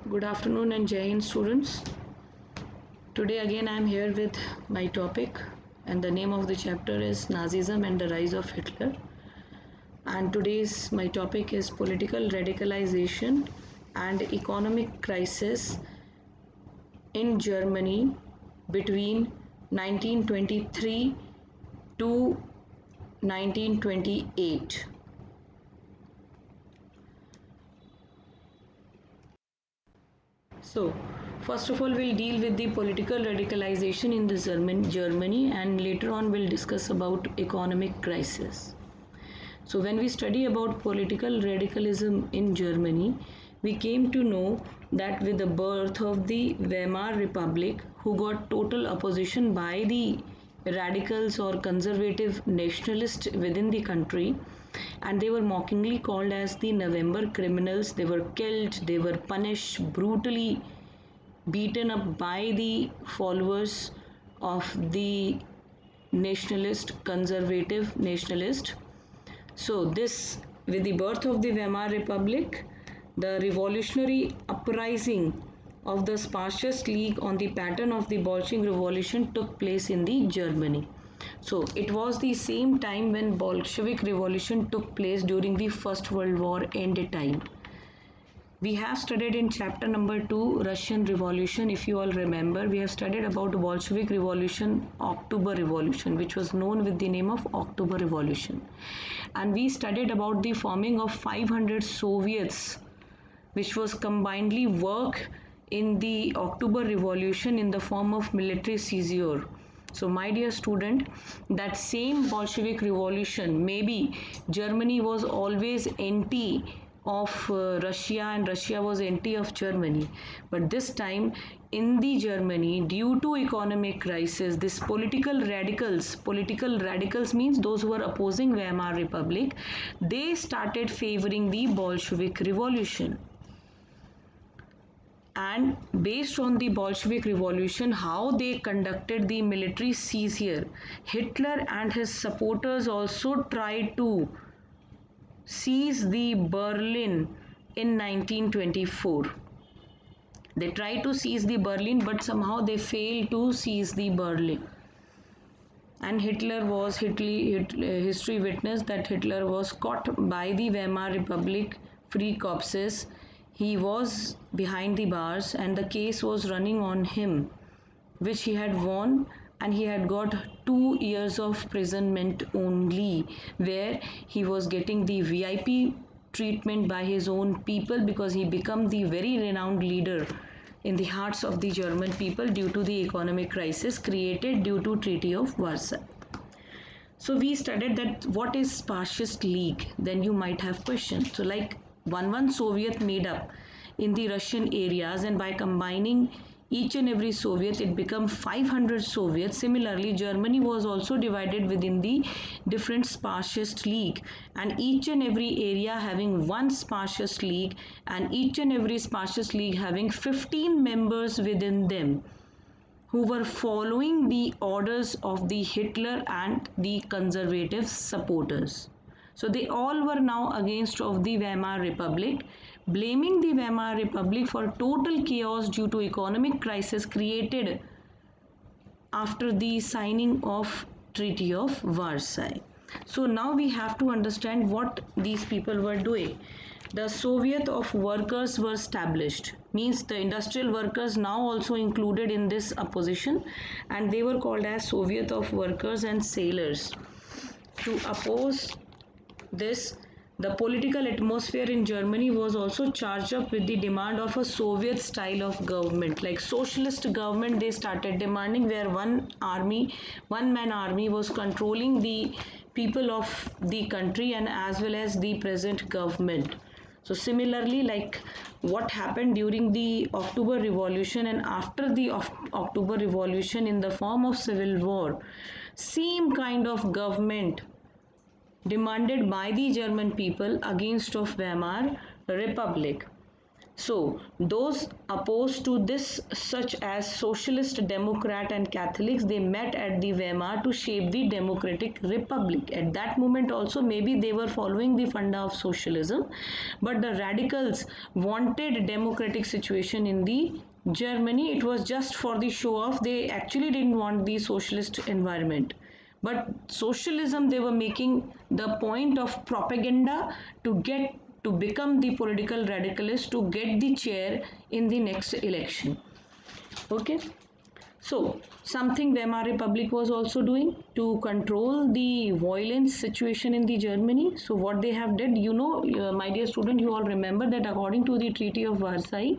Good afternoon and Jai Hind students. Today again I am here with my topic and the name of the chapter is Nazism and the Rise of Hitler. And today's my topic is political radicalization and economic crisis in Germany between 1923 to 1928. So, first of all, we'll deal with the political radicalization in the Germany, and later on we'll discuss about economic crisis. So, when we study about political radicalism in Germany, we came to know that with the birth of the Weimar Republic, who got total opposition by the radicals or conservative nationalists within the country, and they were mockingly called as the November criminals. They were killed, they were punished, brutally beaten up by the followers of the nationalist, conservative nationalist. So this, with the birth of the Weimar Republic, the revolutionary uprising of the Spartacist League on the pattern of the Bolshevik Revolution took place in the Germany. So it was the same time when Bolshevik Revolution took place during the First World War end time. We have studied in chapter number 2 Russian Revolution. If you all remember, we have studied about Bolshevik Revolution, October Revolution, which was known with the name of October Revolution. And we studied about the forming of 500 Soviets, which was combinedly work in the October Revolution in the form of military seizure. So my dear student, that same Bolshevik Revolution, maybe Germany was always anti of Russia and Russia was anti of Germany. But this time in the Germany, due to economic crisis, this political radicals means those who were opposing Weimar Republic, they started favoring the Bolshevik Revolution. And based on the Bolshevik Revolution, how they conducted the military seizure, Hitler and his supporters also tried to seize the Berlin in 1924. They tried to seize the Berlin, but somehow they failed to seize the Berlin. And history witnessed that Hitler was caught by the Weimar Republic Free Corpses. He was behind the bars and the case was running on him, which he had won, and he had got 2 years of imprisonment only, where he was getting the VIP treatment by his own people because he became the very renowned leader in the hearts of the German people due to the economic crisis created due to Treaty of Versailles. So we studied that what is Spartacist League. Then you might have questions. So like one Soviet made up in the Russian areas, and by combining each and every Soviet, it became 500 Soviets. Similarly, Germany was also divided within the different Spartacist League, and each and every area having one Spartacist League, and each and every Spartacist League having 15 members within them who were following the orders of the Hitler and the conservative supporters. So they all were now against of the Weimar Republic, blaming the Weimar Republic for total chaos due to economic crisis created after the signing of Treaty of Versailles. So now we have to understand what these people were doing. The Soviet of Workers were established, means the industrial workers now also included in this opposition, and they were called as Soviet of Workers and Sailors. To oppose this, the political atmosphere in Germany was also charged up with the demand of a Soviet style of government, like socialist government. They started demanding where one man army was controlling the people of the country and as well as the present government. So similarly, like what happened during the October Revolution and after the October Revolution in the form of civil war, same kind of government demanded by the German people against of Weimar Republic. So those opposed to this, such as Socialist, Democrat and Catholics, they met at the Weimar to shape the democratic republic. At that moment also maybe they were following the funda of socialism, but the radicals wanted democratic situation in the Germany. It was just for the show off. They actually didn't want the socialist environment. But socialism, they were making the point of propaganda to become the political radicalist to get the chair in the next election. Okay. So something Weimar Republic was also doing to control the violence situation in the Germany. So what they have did, my dear student, you all remember that according to the Treaty of Versailles,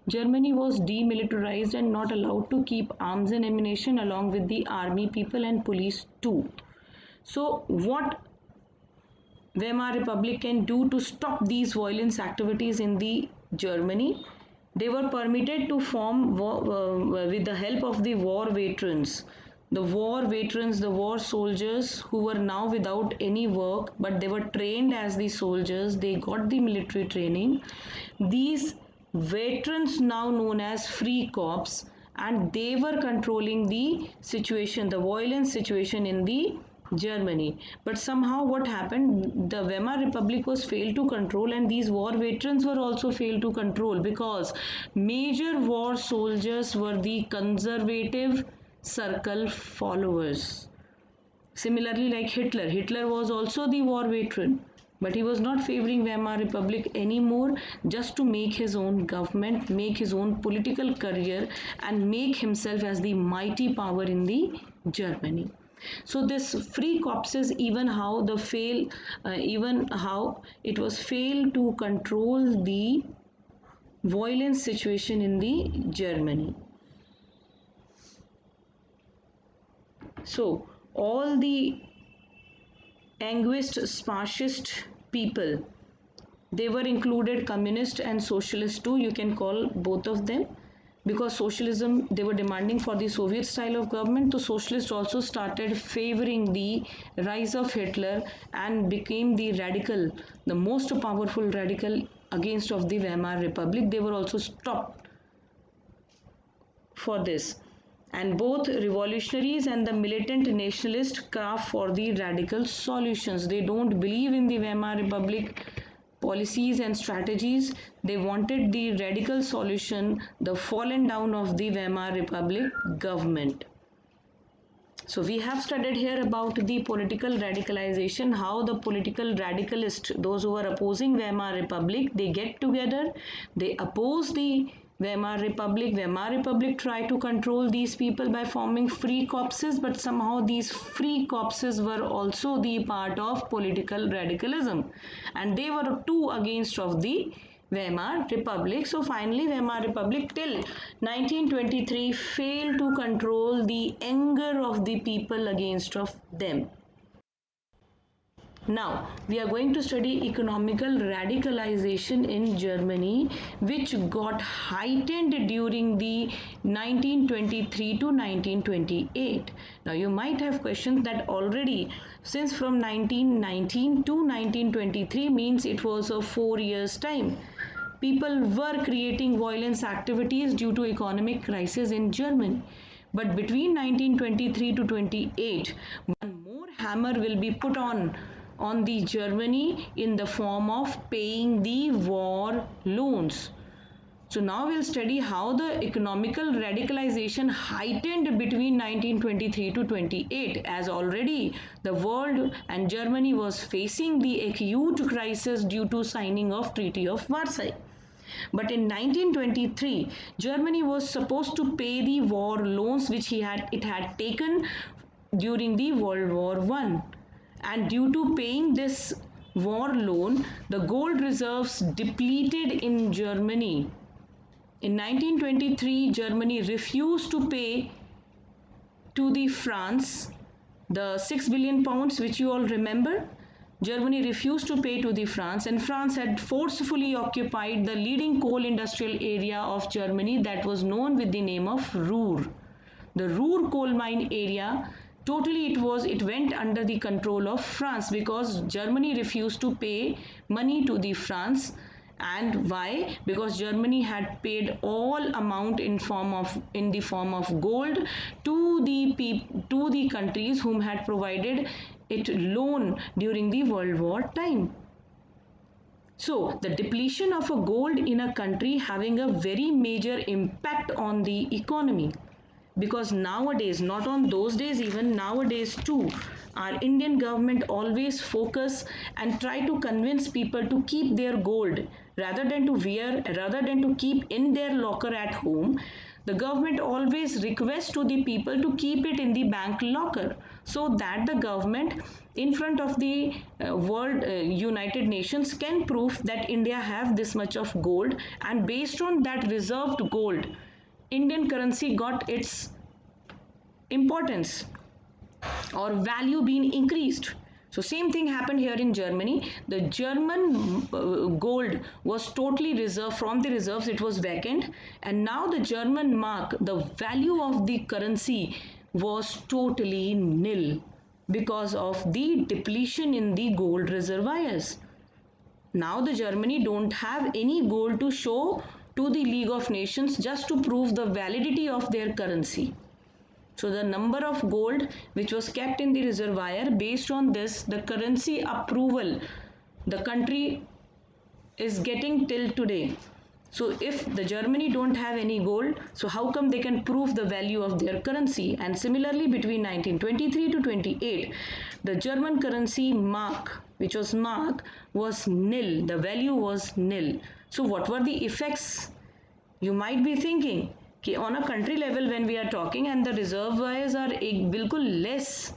Germany was demilitarized and not allowed to keep arms and ammunition along with the army people and police too. So what Weimar Republic can do to stop these violence activities in the Germany? They were permitted to form with the help of the war veterans. The war veterans, the war soldiers who were now without any work, but they were trained as the soldiers. They got the military training. These veterans, now known as Free Corps, and they were controlling the situation, the violence situation in the Germany. But somehow what happened, the Weimar Republic was failed to control, and these war veterans were also failed to control because major war soldiers were the conservative circle followers. Similarly, like Hitler was also the war veteran, but he was not favoring Weimar Republic anymore, just to make his own government, make his own political career and make himself as the mighty power in the Germany. So this Free Corpses, even how it was failed to control the violence situation in the Germany. So all the anguished fascist people, they were included communist and socialist too, you can call both of them, because socialism, they were demanding for the Soviet style of government. So socialists also started favoring the rise of Hitler and became the radical, the most powerful radical against of the Weimar Republic. They were also stopped for this. And both revolutionaries and the militant nationalists craft for the radical solutions. They don't believe in the Weimar Republic policies and strategies. They wanted the radical solution, the fallen down of the Weimar Republic government. So we have studied here about the political radicalization, how the political radicalists, those who are opposing Weimar Republic, they get together, they oppose the Weimar Republic. Weimar Republic tried to control these people by forming Free Corpses, but somehow these Free Corpses were also the part of political radicalism, and they were too against of the Weimar Republic. So finally Weimar Republic till 1923 failed to control the anger of the people against of them. Now we are going to study economical radicalization in Germany, which got heightened during the 1923 to 1928. Now you might have questions that already, since from 1919 to 1923 means it was a 4 years time. People were creating violence activities due to economic crisis in Germany. But between 1923 to 28, one more hammer will be put on the Germany in the form of paying the war loans. So now we'll study how the economical radicalization heightened between 1923 to 28, as already the world and Germany was facing the acute crisis due to signing of Treaty of Versailles. But in 1923, Germany was supposed to pay the war loans which it had taken during the World War I. And due to paying this war loan, the gold reserves depleted in Germany. In 1923, Germany refused to pay to the France the 6 billion pounds, which you all remember. Germany refused to pay to the France, and France had forcefully occupied the leading coal industrial area of Germany that was known with the name of Ruhr. The Ruhr coal mine area, totally it went under the control of France because Germany refused to pay money to the France, And why? Because Germany had paid all amount in the form of gold to the countries whom had provided it loan during the World War time. So the depletion of a gold in a country having a very major impact on the economy, because nowadays, not on those days, even nowadays too, our Indian government always focus and try to convince people to keep their gold rather than to wear, rather than to keep in their locker at home. The government always requests to the people to keep it in the bank locker, so that the government in front of the world United Nations can prove that India have this much of gold, and based on that reserved gold, Indian currency got its importance or value being increased. So same thing happened here in Germany. The German gold was totally reserved from the reserves, it was vacant, and now the German mark, the value of the currency was totally nil because of the depletion in the gold reservoirs. Now the Germany don't have any gold to show to the League of Nations just to prove the validity of their currency. So the number of gold which was kept in the reservoir, based on this, the currency approval the country is getting till today. So if the Germany don't have any gold, so how come they can prove the value of their currency? And similarly, between 1923 to 28, the German currency mark, which was mark, was nil. The value was nil. So what were the effects? You might be thinking, on a country level when we are talking and the reservoirs are bilkul less,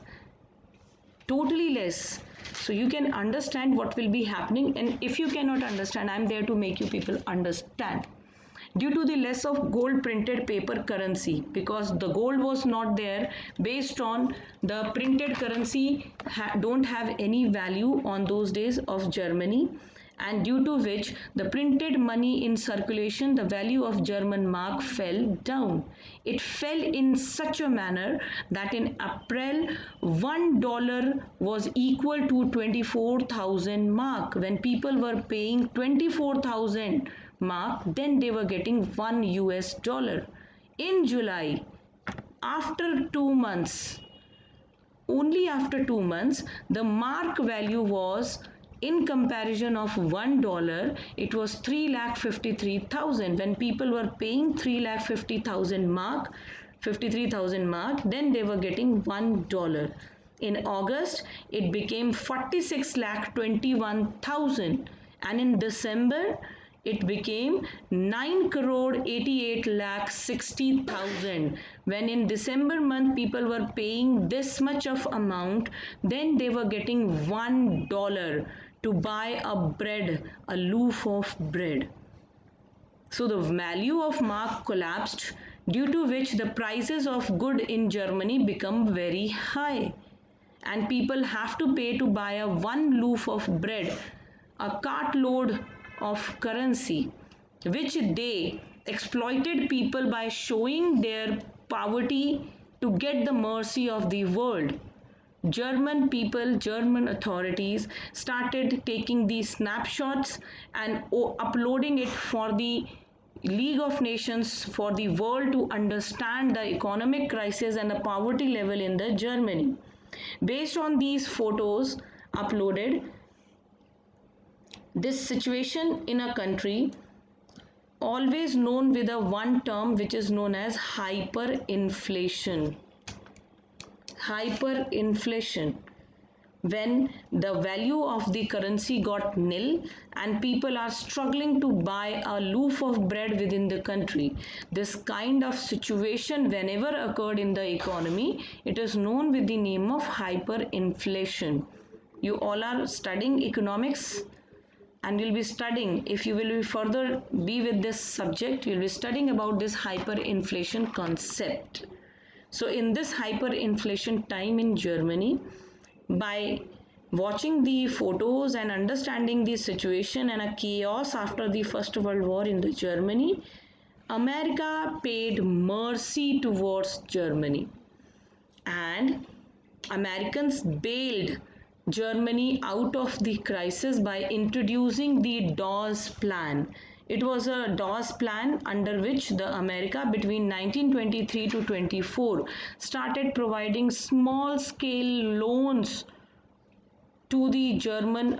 totally less. So you can understand what will be happening, and if you cannot understand, I am there to make you people understand. Due to the less of gold printed paper currency, because the gold was not there, based on the printed currency don't have any value on those days of Germany, and due to which the printed money in circulation, the value of German mark fell down. It fell in such a manner that in April, $1 was equal to 24,000 mark. When people were paying 24,000 mark, then they were getting $1. In July, after 2 months, only after 2 months, the mark value was, in comparison of $1, it was 3,53,000. When people were paying 3,50,000 mark, 53,000 mark, then they were getting $1. In August, it became 46,21,000, and in December, it became 9,88,60,000. When in December month people were paying this much of amount, then they were getting $1 to buy a bread, a loaf of bread. So the value of mark collapsed, due to which the prices of good in Germany become very high, and people have to pay to buy a one loaf of bread, a cartload of currency, which they exploited people by showing their poverty to get the mercy of the world. German people, German authorities started taking these snapshots and uploading it for the League of Nations, for the world to understand the economic crisis and the poverty level in the Germany. Based on these photos uploaded, this situation in a country, always known with a one term which is known as hyperinflation. Hyperinflation, when the value of the currency got nil and people are struggling to buy a loaf of bread within the country. This kind of situation whenever occurred in the economy, it is known with the name of hyperinflation. You all are studying economics, and you'll be studying, if you will be further be with this subject, you'll be studying about this hyperinflation concept. So in this hyperinflation time in Germany, by watching the photos and understanding the situation and a chaos after the First World War in the Germany, America paid mercy towards Germany, and Americans bailed Germany out of the crisis by introducing the Dawes Plan. It was a Dawes Plan under which the America between 1923 to 24 started providing small scale loans to the German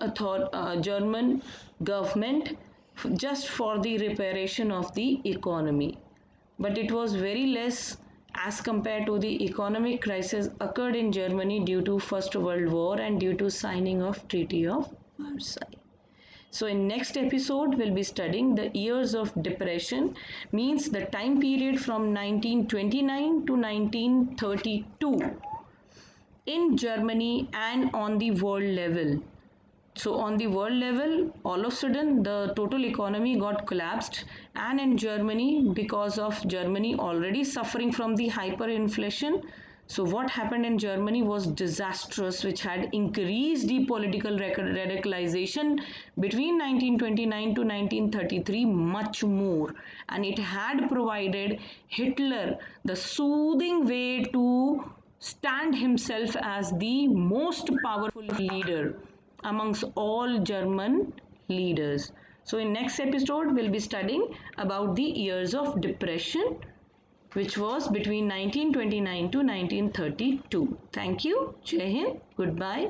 government just for the reparation of the economy. But it was very less as compared to the economic crisis occurred in Germany due to First World War and due to signing of Treaty of Versailles. So in next episode we'll be studying the years of depression, means the time period from 1929 to 1932 in Germany and on the world level. So on the world level, all of a sudden the total economy got collapsed, and in Germany, because of Germany already suffering from the hyperinflation, so what happened in Germany was disastrous, which had increased the political radicalization between 1929 to 1933 much more, and it had provided Hitler the soothing way to stand himself as the most powerful leader amongst all German leaders. So in next episode we'll be studying about the years of depression, which was between 1929 to 1932. Thank you. Jai Hind. Goodbye.